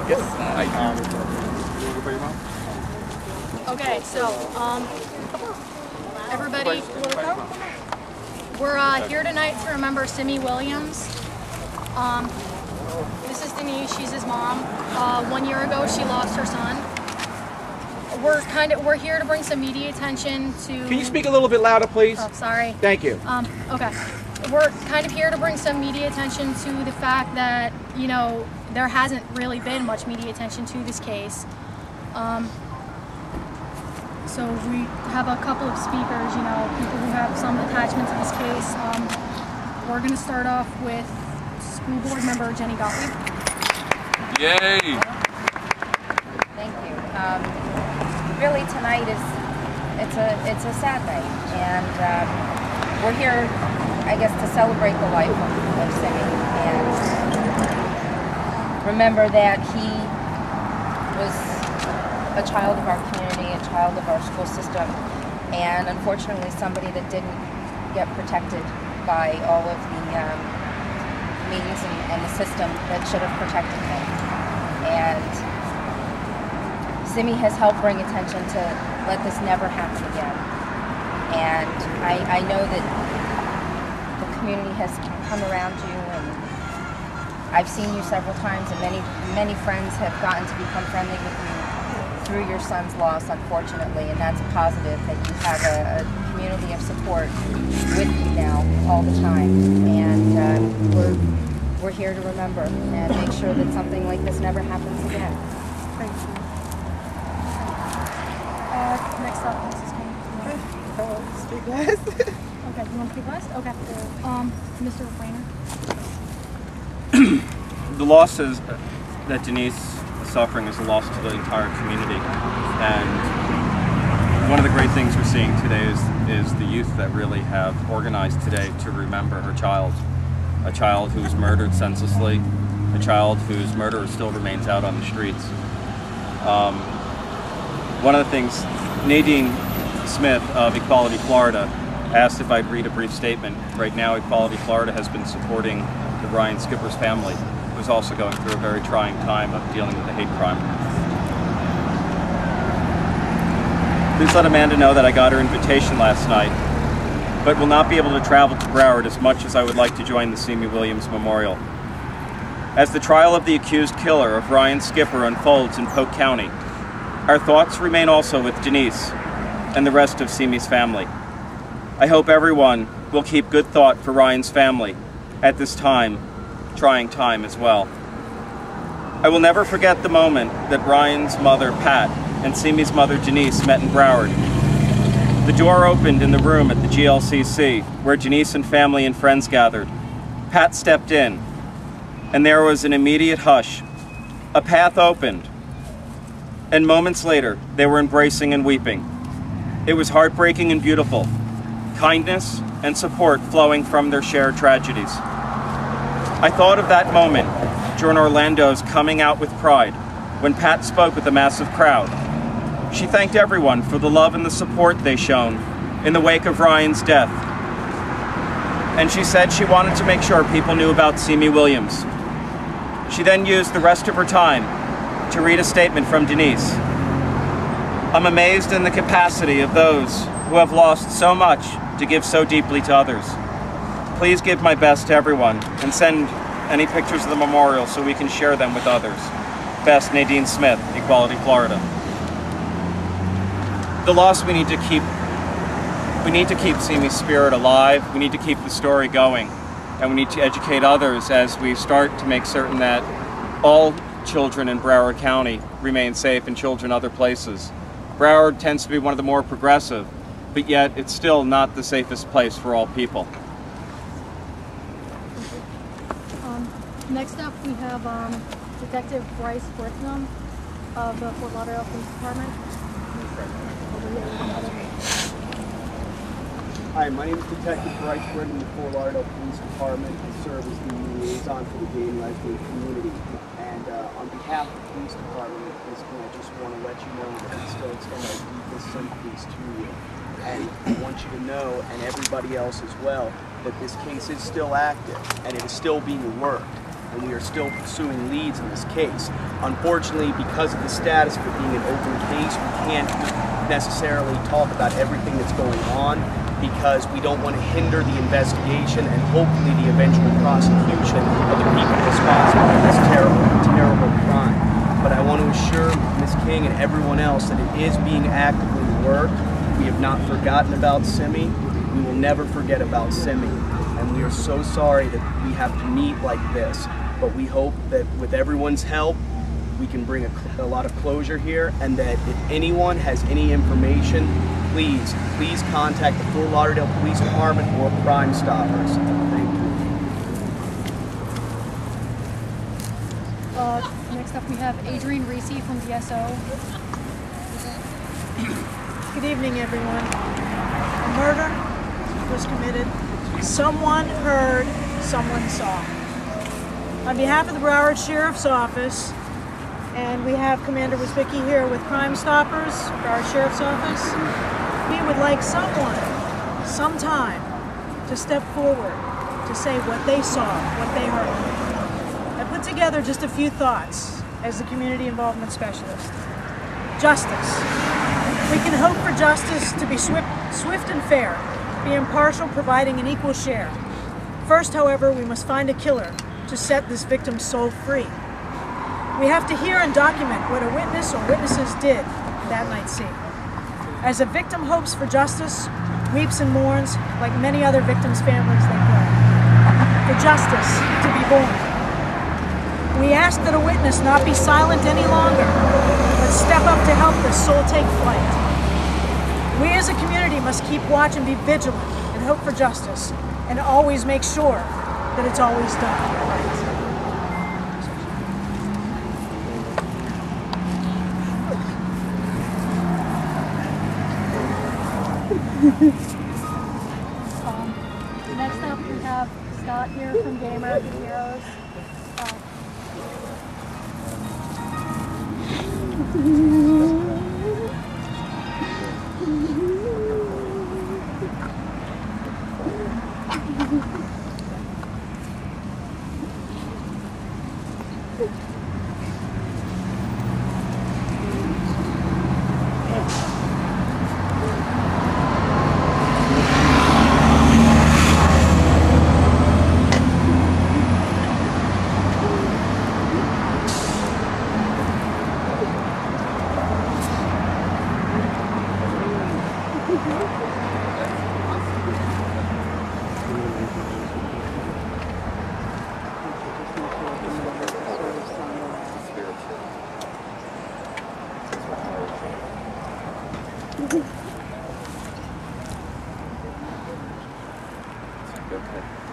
Yes. Okay, so everybody, we're here tonight to remember Simmie Williams. This is Denise. She's his mom. 1 year ago, she lost her son. We're here to bring some media attention to. Can you speak a little bit louder, please? Oh, sorry. Thank you. Okay. We're kind of here to bring some media attention to the fact that, you know, there hasn't really been much media attention to this case. So we have a couple of speakers, you know, people who have some attachment to this case. We're going to start off with School Board Member Jenny Gottlieb. Yay! Thank you. Really, tonight it's a sad night, and we're here, I guess, to celebrate the life of Simmie and remember that he was a child of our community, a child of our school system, and unfortunately somebody that didn't get protected by all of the means and the system that should have protected him. And Simmie has helped bring attention to let this never happen again. And I know that the community has come around you, and I've seen you several times, and many friends have gotten to become friendly with you through your son's loss, unfortunately, and that's positive that you have a community of support with you now all the time. And we're here to remember and make sure that something like this never happens again. Thank you. Next up, Mrs. Kane. Speak last. Okay, you want to speak last? Okay. Mr. Rayner. The losses that Denise is suffering is a loss to the entire community, and one of the great things we're seeing today is the youth that really have organized today to remember her child, a child who was murdered senselessly, a child whose murderer still remains out on the streets. One of the things, Nadine Smith of Equality Florida asked if I'd read a brief statement. Right now, Equality Florida has been supporting the Ryan Skipper's family, who's also going through a very trying time of dealing with a hate crime. Please let Amanda know that I got her invitation last night, but will not be able to travel to Broward as much as I would like to join the Simmie Williams Memorial. As the trial of the accused killer of Ryan Skipper unfolds in Polk County, our thoughts remain also with Denise and the rest of Simmie's family. I hope everyone will keep good thought for Ryan's family at this time, trying time as well. I will never forget the moment that Ryan's mother, Pat, and Simmie's mother, Denise, met in Broward. The door opened in the room at the GLCC, where Denise and family and friends gathered. Pat stepped in, and there was an immediate hush. A path opened, and moments later, they were embracing and weeping. It was heartbreaking and beautiful, kindness and support flowing from their shared tragedies. I thought of that moment during Orlando's Coming Out with Pride, when Pat spoke with a massive crowd. She thanked everyone for the love and the support they shown in the wake of Ryan's death. And she said she wanted to make sure people knew about Simmie Williams. She then used the rest of her time to read a statement from Denise. I'm amazed in the capacity of those who have lost so much to give so deeply to others. Please give my best to everyone and send any pictures of the memorial so we can share them with others. Best, Nadine Smith, Equality Florida. The loss we need to keep Simmie's spirit alive, we need to keep the story going, and we need to educate others as we start to make certain that all children in Broward County remain safe and children other places. Broward tends to be one of the more progressive, but yet it's still not the safest place for all people. Next up, we have Detective Bryce Whitnum of the Fort Lauderdale Police Department. Hi, my name is Detective Bryce Whitnum of the Fort Lauderdale Police Department. I serve as the liaison for the gay and lesbian community. And on behalf of the police department, at this point, I just want to let you know that we still extend our deepest sympathies to you. And I want you to know, and everybody else as well, that this case is still active and it is still being worked. and we are still pursuing leads in this case. Unfortunately, because of the status of it being an open case, we can't necessarily talk about everything that's going on because we don't want to hinder the investigation and hopefully the eventual prosecution of the people responsible for this terrible, terrible crime. But I want to assure Ms. King and everyone else that it is being actively worked. We have not forgotten about Simmie. We will never forget about Simmie. And we are so sorry that we have to meet like this. But we hope that with everyone's help, we can bring a lot of closure here, and that if anyone has any information, please contact the Fort Lauderdale Police Department or Crime Stoppers. Thank you. Next up we have Adrienne Reese from DSO. Good evening, everyone. A murder was committed. Someone heard, someone saw. On behalf of the Broward Sheriff's Office, and we have Commander Wisbicki here with Crime Stoppers, Broward Sheriff's Office, we would like someone, sometime, to step forward to say what they saw, what they heard. I put together just a few thoughts as the community involvement specialist. Justice. We can hope for justice to be swift and fair, be impartial, providing an equal share. First, however, we must find a killer to set this victim's soul free. We have to hear and document what a witness or witnesses did that night scene. As a victim hopes for justice, weeps and mourns, like many other victims' families they pray, for justice to be born. We ask that a witness not be silent any longer, but step up to help this soul take flight. We as a community must keep watch and be vigilant and hope for justice, and always make sure that it's always done right. Next up we have Scott here from Gay American Heroes. Okay.